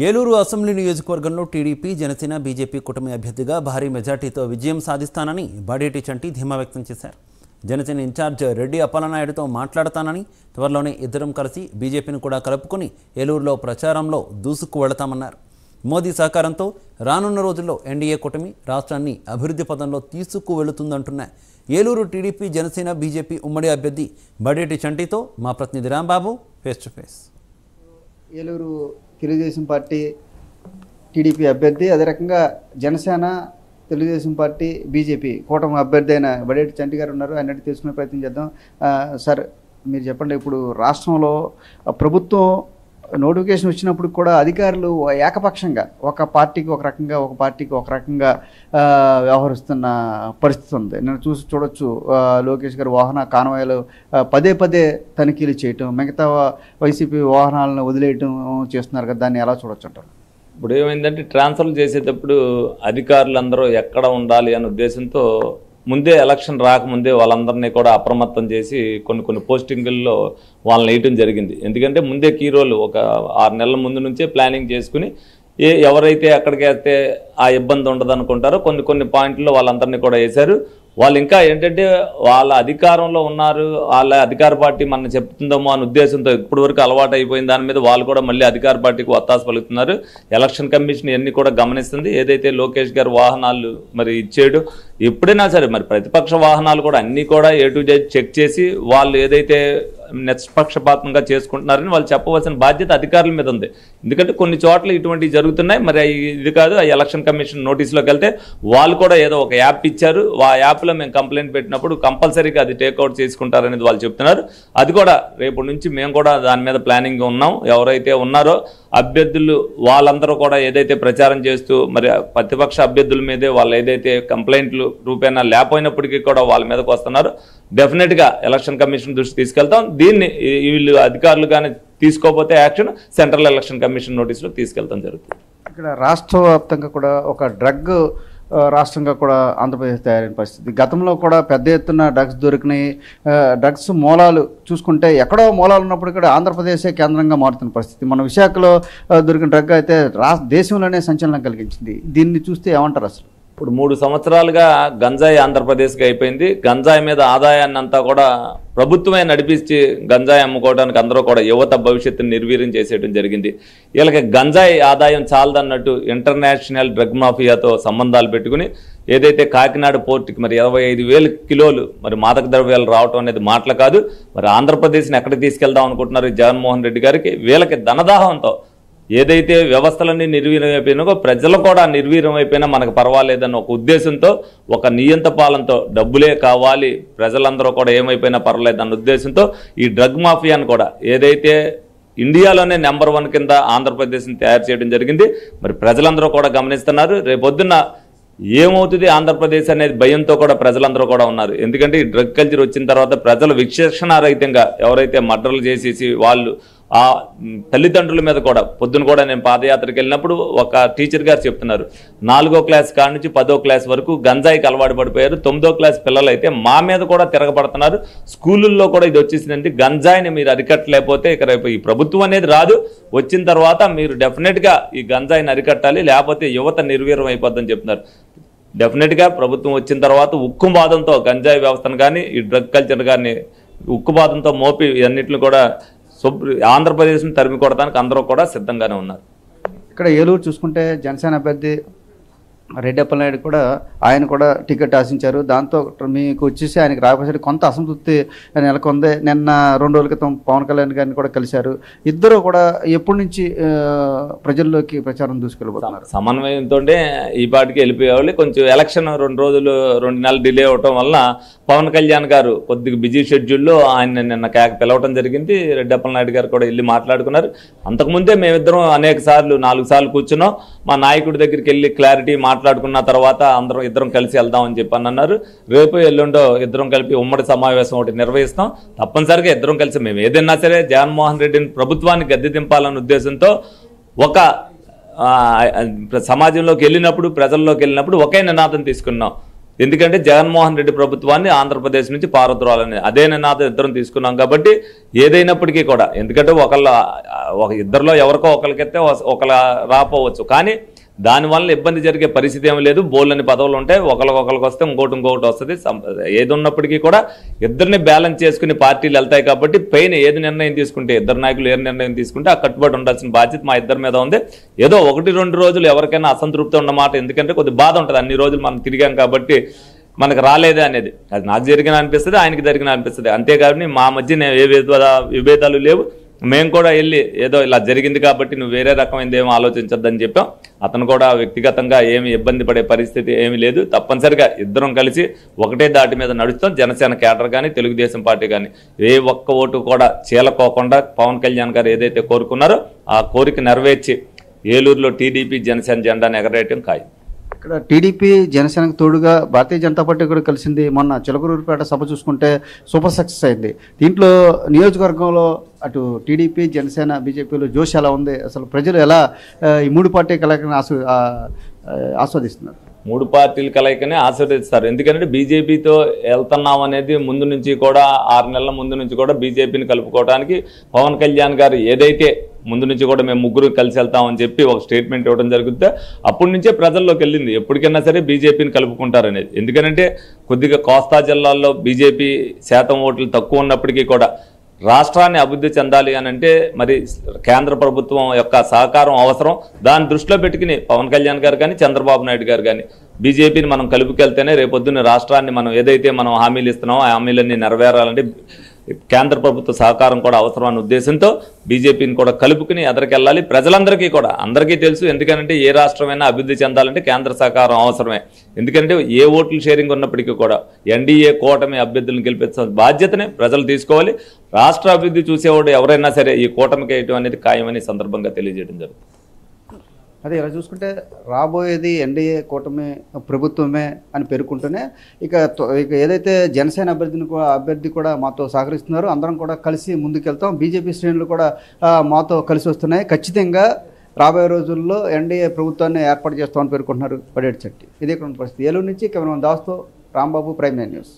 Eluru assembly నియోజకవర్గంలో TDP Janasena BJP కూటమి అభ్యర్థిగా భారీ మెజార్టీతో విజయం సాధిస్తానని బాడేటి చంటి ధీమా వ్యక్తం చేశారు. జనసేన ఇన్ఛార్జ్ రెడ్డి అప్పలనాయుడుతో మాట్లాడతానని, త్వరలోనే ఇద్దరం కలిసి బీజేపీని కూడా కలుపుకొని ఏలూరులో ప్రచారంలో దూసుకు వెళతామన్నారు. మోదీ సహకారంతో రానున్న రోజుల్లో ఎన్డీఏ కూటమి రాష్ట్రాన్ని అభివృద్ధి పదంలో తీసుకు వెళుతుందంటున్న ఏలూరు టీడీపీ జనసేన బీజేపీ ఉమ్మడి అభ్యర్థి బాడేటి చంటితో మా ప్రతినిధి Rambabu face to face. Eluru Telugu Desam party TDP అభ్యర్థి, అదే రకంగా జనసేన తెలుగుదేశం పార్టీ బీజేపీ కూటమి అభ్యర్థి అయిన బాడేటి చంటి గారు ఉన్నారు. ఆయన తెలుసుకునే ప్రయత్నం చేద్దాం. సార్, మీరు చెప్పండి, ఇప్పుడు రాష్ట్రంలో ప్రభుత్వం నోటిఫికేషన్ వచ్చినప్పుడు కూడా అధికారులు ఏకపక్షంగా ఒక పార్టీకి ఒక రకంగా వ్యవహరిస్తున్న పరిస్థితి ఉంది. నేను చూడొచ్చు, లోకేష్ గారు వాహన కాన్వాయ్లు పదే తనిఖీలు చేయటం, మిగతా వైసీపీ వాహనాలను వదిలేయటం చేస్తున్నారు కదా, దాన్ని ఎలా చూడొచ్చు అంటారు? ఇప్పుడు ఏమైందంటే, ట్రాన్స్ఫర్లు చేసేటప్పుడు అధికారులందరూ ఎక్కడ ఉండాలి అనే ఉద్దేశంతో ముందే ఎలక్షన్ రాకముందే వాళ్ళందరినీ కూడా అప్రమత్తం చేసి కొన్ని పోస్టింగుల్లో వాళ్ళని వేయటం జరిగింది. ఎందుకంటే ముందే కీ రోల్ ఒక 6 నెలల ముందు నుంచే ప్లానింగ్ చేసుకుని ఎవరైతే అక్కడికి వేస్తే ఆ ఇబ్బంది ఉండదు అనుకుంటారో కొన్ని పాయింట్లో వాళ్ళందరినీ కూడా వేశారు. వాళ్ళు ఇంకా ఏంటంటే వాళ్ళ అధికారంలో ఉన్నారు, వాళ్ళ అధికార పార్టీ మన చెప్తుందేమో అనే ఉద్దేశంతో ఇప్పటి వరకు అలవాటు అయిపోయిన దాని మీద వాళ్ళు కూడా మళ్ళీ అధికార పార్టీకి ఒత్తాసు పలుకుతున్నారు. ఎలక్షన్ కమిషన్ ఇవన్నీ కూడా గమనిస్తుంది. ఏదైతే లోకేష్ గారు వాహనాలు మరి ఇచ్చేడు, ఎప్పుడైనా సరే మరి ప్రతిపక్ష వాహనాలు కూడా అన్నీ కూడా A to Z చెక్ చేసి వాళ్ళు ఏదైతే నిష్పక్షపాతంగా చేసుకుంటున్నారని వాళ్ళు చెప్పవలసిన బాధ్యత అధికారుల మీద ఉంది. ఎందుకంటే కొన్ని చోట్ల ఇటువంటివి జరుగుతున్నాయి. మరి ఇది కాదు, ఆ ఎలక్షన్ కమిషన్ నోటీసులోకి వెళ్తే వాళ్ళు కూడా ఏదో ఒక యాప్ ఇచ్చారు, ఆ యాప్లో మేము కంప్లైంట్ పెట్టినప్పుడు కంపల్సరీగా అది టేక్అవుట్ చేసుకుంటారనేది వాళ్ళు చెప్తున్నారు. అది కూడా రేపు నుంచి మేము కూడా దాని మీద ప్లానింగ్ ఉన్నాం. ఎవరైతే ఉన్నారో అభ్యర్థులు వాళ్ళందరూ కూడా ఏదైతే ప్రచారం చేస్తూ మరి ప్రతిపక్ష అభ్యర్థుల మీదే వాళ్ళు ఏదైతే కంప్లైంట్లు రూపేణా లేకపోయినప్పటికీ కూడా వాళ్ళ మీదకి వస్తున్నారు. డెఫినెట్గా ఎలక్షన్ కమిషన్ దృష్టి తీసుకెళ్తాం. దీన్ని వీళ్ళు అధికారులు కానీ తీసుకోకపోతే యాక్షన్ సెంట్రల్ ఎలక్షన్ కమిషన్ నోటీసులో తీసుకెళ్తాం జరుగుతుంది. ఇక్కడ రాష్ట్ర వ్యాప్తంగా కూడా ఒక డ్రగ్ రాష్ట్రంగా కూడా ఆంధ్రప్రదేశ్ తయారైన పరిస్థితి. గతంలో కూడా పెద్ద ఎత్తున డ్రగ్స్ దొరికినాయి. డ్రగ్స్ మూలాలు చూసుకుంటే ఎక్కడో మూలాలు ఉన్నప్పుడు కూడా ఆంధ్రప్రదేశే కేంద్రంగా మారుతున్న పరిస్థితి. మన విశాఖలో దొరికిన డ్రగ్ అయితే దేశంలోనే సంచలనం కలిగించింది. దీన్ని చూస్తే ఏమంటారు? అసలు ఇప్పుడు 3 సంవత్సరాలుగా గంజాయి ఆంధ్రప్రదేశ్కి అయిపోయింది. గంజాయి మీద ఆదాయాన్ని అంతా కూడా ప్రభుత్వమే నడిపించి గంజాయి అమ్ముకోవడానికి అందరూ కూడా యువత భవిష్యత్తును నిర్వీర్యం చేసేయడం జరిగింది. వీళ్ళకి గంజాయి ఆదాయం చాలదన్నట్టు ఇంటర్నేషనల్ డ్రగ్ మాఫియాతో సంబంధాలు పెట్టుకుని ఏదైతే కాకినాడ పోర్టుకి మరి 25,000 కిలోలు మరి మాదక ద్రవ్యాలు రావటం అనేది మాటలు కాదు. మరి ఆంధ్రప్రదేశ్ని ఎక్కడికి తీసుకెళ్దాం అనుకుంటున్నారు జగన్మోహన్ రెడ్డి గారికి? వీళ్ళకి ధనదాహంతో ఏదైతే వ్యవస్థలన్నీ నిర్వీర్యం అయిపోయినాకో ప్రజలు కూడా నిర్వీర్యం అయిపోయినా మనకు పర్వాలేదన్న ఒక ఉద్దేశంతో, ఒక నియంత పాలనతో డబ్బులే కావాలి, ప్రజలందరూ కూడా ఏమైపోయినా పర్వాలేదన్న ఉద్దేశంతో ఈ డ్రగ్ మాఫియాను కూడా ఏదైతే ఇండియాలోనే నెంబర్ 1 కింద ఆంధ్రప్రదేశ్ని తయారు చేయడం జరిగింది. మరి ప్రజలందరూ కూడా గమనిస్తున్నారు. రేపొద్దున్న ఏమవుతుంది ఆంధ్రప్రదేశ్ అనేది భయంతో కూడా ప్రజలందరూ కూడా ఉన్నారు. ఎందుకంటే ఈ డ్రగ్ కల్చర్ వచ్చిన తర్వాత ప్రజలు విచక్షణారహితంగా ఎవరైతే మర్డర్లు చేసేసి వాళ్ళు ఆ తల్లిదండ్రుల మీద కూడా పొద్దున కూడా నేను పాదయాత్రకు వెళ్ళినప్పుడు ఒక టీచర్ గారు చెప్తున్నారు, 4వ క్లాస్ కాడి నుంచి 10వ క్లాస్ వరకు గంజాయికి అలవాటు పడిపోయారు. 9వ క్లాస్ పిల్లలు అయితే మా మీద కూడా తిరగబడుతున్నారు. స్కూళ్ళల్లో కూడా ఇది వచ్చేసిందంటే గంజాయిని మీరు అరికట్టలేకపోతే ఇక రేపు ఈ ప్రభుత్వం అనేది రాదు. వచ్చిన తర్వాత మీరు డెఫినెట్గా ఈ గంజాయిని అరికట్టాలి, లేకపోతే యువత నిర్వీర్యం అయిపోద్దని చెప్తున్నారు. డెఫినెట్గా ప్రభుత్వం వచ్చిన తర్వాత ఉక్కుపాదంతో గంజాయి వ్యవస్థను కానీ ఈ డ్రగ్ కల్చర్ కానీ ఉక్కుపాదంతో మోపి అన్నింటిని కూడా ఆంధ్రప్రదేశ్ని తరిమి కొడటానికి అందరూ కూడా సిద్ధంగానే ఉన్నారు. ఇక్కడ ఏలూరు చూసుకుంటే జనసేన అభ్యర్థి రెడ్డి అప్పలనాయుడు కూడా ఆయన కూడా టికెట్ ఆశించారు. దాంతో మీకు వచ్చేసి ఆయనకి రాకపోతే కొంత అసంతృప్తి నెలకొంది. నిన్న 2 రోజుల క్రితం పవన్ కళ్యాణ్ గారిని కూడా కలిశారు. ఇద్దరు కూడా ఎప్పటి నుంచి ప్రజల్లోకి ప్రచారం దూసుకెళ్ళిపోతున్నారు? సమన్వయంతో ఈ పాటికి వెళ్ళిపోయేవాళ్ళు. కొంచెం ఎలక్షన్ 2 నెలలు డిలే అవటం వల్ల పవన్ కళ్యాణ్ గారు కొద్దిగా బిజీ షెడ్యూల్లో ఆయన నిన్న పిలవటం జరిగింది. రెడ్డి అప్పలనాయుడు గారు కూడా వెళ్ళి మాట్లాడుకున్నారు. అంతకుముందే మేమిద్దరం అనేక సార్లు 4 సార్లు కూర్చున్నాం. మా నాయకుడి దగ్గరికి వెళ్ళి క్లారిటీ మాట్లాడుకున్న తర్వాత ఇద్దరం కలిసి వెళ్దామని చెప్పని అన్నారు. రేపు ఎల్లుండో ఇద్దరం కలిపి ఉమ్మడి సమావేశం ఒకటి నిర్వహిస్తాం. తప్పనిసరిగా ఇద్దరం కలిసి మేము ఏదైనా సరే జగన్మోహన్ రెడ్డిని ప్రభుత్వాన్ని గద్దె దింపాలన్న ఉద్దేశంతో ఒక సమాజంలోకి వెళ్ళినప్పుడు, ప్రజల్లోకి వెళ్ళినప్పుడు ఒకే నినాదం తీసుకున్నాం. ఎందుకంటే జగన్మోహన్ రెడ్డి ప్రభుత్వాన్ని ఆంధ్రప్రదేశ్ నుంచి పారద్రోలని అదే నినాదం ఇద్దరం తీసుకున్నాం కాబట్టి ఏదైనప్పటికీ కూడా, ఎందుకంటే ఇద్దరిలో ఎవరికో ఒకరికైతే ఒకరు రాపోవచ్చు, కానీ దానివల్ల ఇబ్బంది జరిగే పరిస్థితి ఏమి లేదు. బోల్డని పదవులు ఉంటాయి, ఒకరికి వస్తే ఇంకోటి వస్తుంది. ఏది ఉన్నప్పటికీ కూడా ఇద్దరిని బ్యాలెన్స్ చేసుకుని పార్టీలు వెళ్తాయి కాబట్టి పైన ఏది నిర్ణయం తీసుకుంటే, ఇద్దరు నాయకులు ఏ నిర్ణయం తీసుకుంటే ఆ కట్టుబడి ఉండాల్సిన బాధ్యత మా ఇద్దరి మీద ఉంది. ఏదో 1-2 రోజులు ఎవరికైనా అసంతృప్తి ఉన్నమాట, ఎందుకంటే కొద్ది బాధ ఉంటుంది. అన్ని రోజులు మనం తిరిగాం కాబట్టి మనకు రాలేదే అనేది, అది నాకు జరిగిన అనిపిస్తుంది, ఆయనకి జరిగిన అనిపిస్తుంది. అంతేకాని మా మధ్య ఏ విభేదాలు లేవు. మేము కూడా వెళ్ళి ఏదో ఇలా జరిగింది కాబట్టి నువ్వు వేరే రకమైనది ఏమో ఆలోచించొద్దని చెప్పాం. అతను కూడా వ్యక్తిగతంగా ఏమి ఇబ్బంది పడే పరిస్థితి ఏమీ లేదు. తప్పనిసరిగా ఇద్దరం కలిసి ఒకటే దాటి మీద నడుస్తాం. జనసేన కేడర్ కానీ తెలుగుదేశం పార్టీ కానీ ఏ ఒక్క ఓటు కూడా చీలకోకుండా పవన్ కళ్యాణ్ గారు ఏదైతే కోరుకున్నారో ఆ కోరిక నెరవేర్చి ఏలూరులో టీడీపీ జనసేన జెండాను ఎగరేయటం ఖాయం. ఇక్కడ టీడీపీ జనసేనకు తోడుగా భారతీయ జనతా పార్టీ కూడా కలిసింది. మొన్న చిలకలూరుపేట సభ చూసుకుంటే సూపర్ సక్సెస్ అయింది. దీంట్లో నియోజకవర్గంలో అటు టీడీపీ జనసేన బీజేపీలో జోష్ ఎలా ఉంది, అసలు ప్రజలు ఎలా ఈ 3 పార్టీ కలయికను ఆస్వాదిస్తున్నారు? 3 పార్టీల కలయికనే ఆశీర్వదిస్తారు. ఎందుకంటే బీజేపీతో వెళ్తున్నాం అనేది ముందు నుంచి కూడా 6 నెలల ముందు నుంచి కూడా బీజేపీని కలుపుకోవడానికి పవన్ కళ్యాణ్ గారు ఏదైతే ముందు నుంచి కూడా మేము ముగ్గురు కలిసి వెళ్తామని చెప్పి ఒక స్టేట్మెంట్ ఇవ్వడం జరుగుతుందో అప్పటి నుంచే ప్రజల్లోకి వెళ్ళింది ఎప్పటికైనా సరే బీజేపీని కలుపుకుంటారనేది. ఎందుకంటే కొద్దిగా కోస్తా జిల్లాల్లో బీజేపీ శాతం ఓట్లు తక్కువ ఉన్నప్పటికీ కూడా రాష్ట్రాన్ని అభివృద్ధి చెందాలి అని అంటే మరి కేంద్ర ప్రభుత్వం యొక్క సహకారం అవసరం. దాన్ని దృష్టిలో పెట్టుకుని పవన్ కళ్యాణ్ గారు కానీ చంద్రబాబు నాయుడు గారు కానీ బీజేపీని మనం కలుపుకెళ్తేనే రేపొద్దున్న రాష్ట్రాన్ని మనం ఏదైతే మనం హామీలు ఇస్తున్నామో ఆ హామీలన్నీ నెరవేరాలంటే కేంద్ర ప్రభుత్వ సహకారం కూడా అవసరం అనే ఉద్దేశంతో బీజేపీని కూడా కలుపుకుని ఎదరికెళ్ళాలి. ప్రజలందరికీ కూడా అందరికీ తెలుసు, ఎందుకంటే ఏ రాష్ట్రమైనా అభివృద్ధి చెందాలంటే కేంద్ర సహకారం అవసరమే. ఎందుకంటే ఏ ఓట్లు షేరింగ్ ఉన్నప్పటికీ కూడా ఎన్డీఏ కూటమి అభ్యర్థులను గెలిపించాల్సిన బాధ్యతని ప్రజలు తీసుకోవాలి. రాష్ట్ర అభివృద్ధి చూసేవాడు ఎవరైనా సరే ఈ కూటమికి వేయటం అనేది ఖాయమని సందర్భంగా తెలియజేయడం జరుగుతుంది. అదే ఇలా చూసుకుంటే రాబోయేది ఎన్డీఏ కూటమి ప్రభుత్వమే అని పేర్కొంటూనే ఇక ఏదైతే జనసేన అభ్యర్థి కూడా మాతో సహకరిస్తున్నారో అందరం కూడా కలిసి ముందుకెళ్తాం. బీజేపీ శ్రేణులు కూడా మాతో కలిసి వస్తున్నాయి. ఖచ్చితంగా రాబోయే రోజుల్లో ఎన్డీఏ ప్రభుత్వాన్ని ఏర్పాటు చేస్తామని పేర్కొంటున్నారు బడేటి చంటి. ఇదే పరిస్థితి. ఏలూరు నుంచి కెమెరామెన్ దాస్తో రాంబాబు, ప్రైమ్9 న్యూస్.